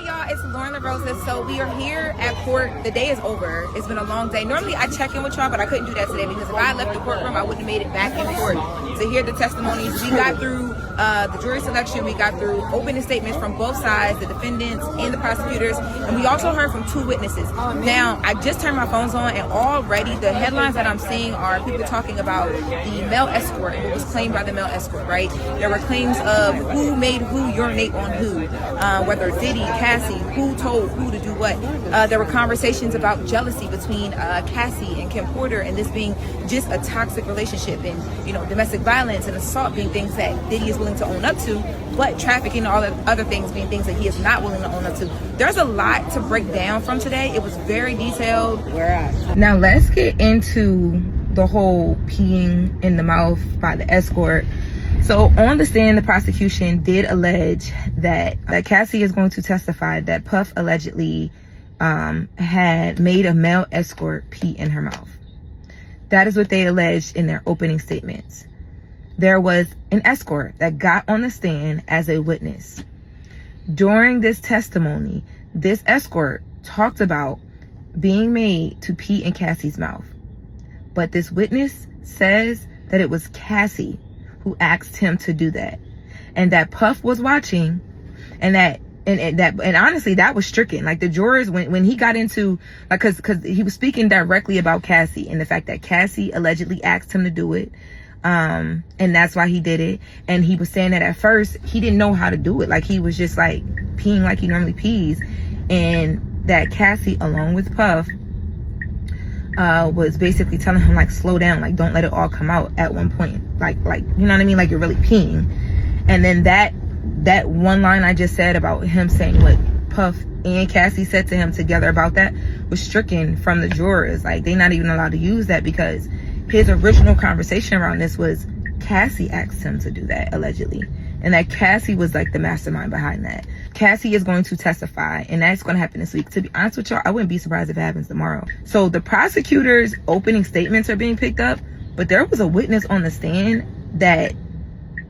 y'all, it's Lauren Rosa. So we are here at court. The day is over. It's been a long day. Normally I check in with y'all, but I couldn't do that today because if I left the courtroom, I wouldn't have made it back in court to hear the testimonies. We got through the jury selection. We got through opening statements from both sides, the defendants and the prosecutors, and we also heard from 2 witnesses. Now, I just turned my phones on, and already the headlines that I'm seeing are people talking about the male escort and what was claimed by the male escort, right? There were claims of who made who urinate on who, whether Diddy, Cassie, who told who to do what. There were conversations about jealousy between Cassie and Kim Porter, and this being just a toxic relationship, and domestic violence and assault being things that Diddy is willing to own up to, but trafficking and all the other things being things that he is not willing to own up to. There's a lot to break down from today. It was very detailed. Now let's get into the whole peeing in the mouth by the escort. So on the stand, the prosecution did allege that Cassie is going to testify that Puff allegedly had made a male escort pee in her mouth. That is what they alleged in their opening statements. There was an escort that got on the stand as a witness. During this testimony, this escort talked about being made to pee in Cassie's mouth. But this witness says that it was Cassie who asked him to do that, and that Puff was watching, and honestly, that was stricken. Like, the jurors, when he got into, like, because he was speaking directly about Cassie and the fact that Cassie allegedly asked him to do it, and that's why he did it. And he was saying that at first he didn't know how to do it. Like, he was just like peeing like he normally pees, and that Cassie, along with Puff, was basically telling him, like, slow down, like, don't let it all come out at one point, like you know what I mean, like you're really peeing. And then that one line I just said about him saying what Puff and Cassie said to him together about that was stricken from the jurors. Like, they're not even allowed to use that, because his original conversation around this was Cassie asked him to do that, allegedly, and that Cassie was like the mastermind behind that. Cassie is going to testify, and that's going to happen this week. To be honest with y'all, I wouldn't be surprised if it happens tomorrow. So the prosecutor's opening statements are being picked up, but there was a witness on the stand that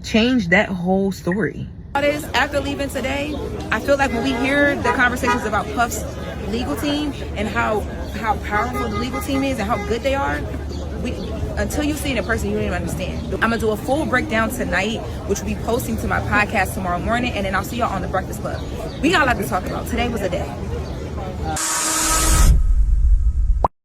changed that whole story. After leaving today, I feel like when we hear the conversations about Puff's legal team and how powerful the legal team is and how good they are, until you see it in person, you don't even understand. I'm gonna do a full breakdown tonight, which will be posting to my podcast tomorrow morning, and then I'll see y'all on the Breakfast Club. We got a lot to talk about. Today was a day.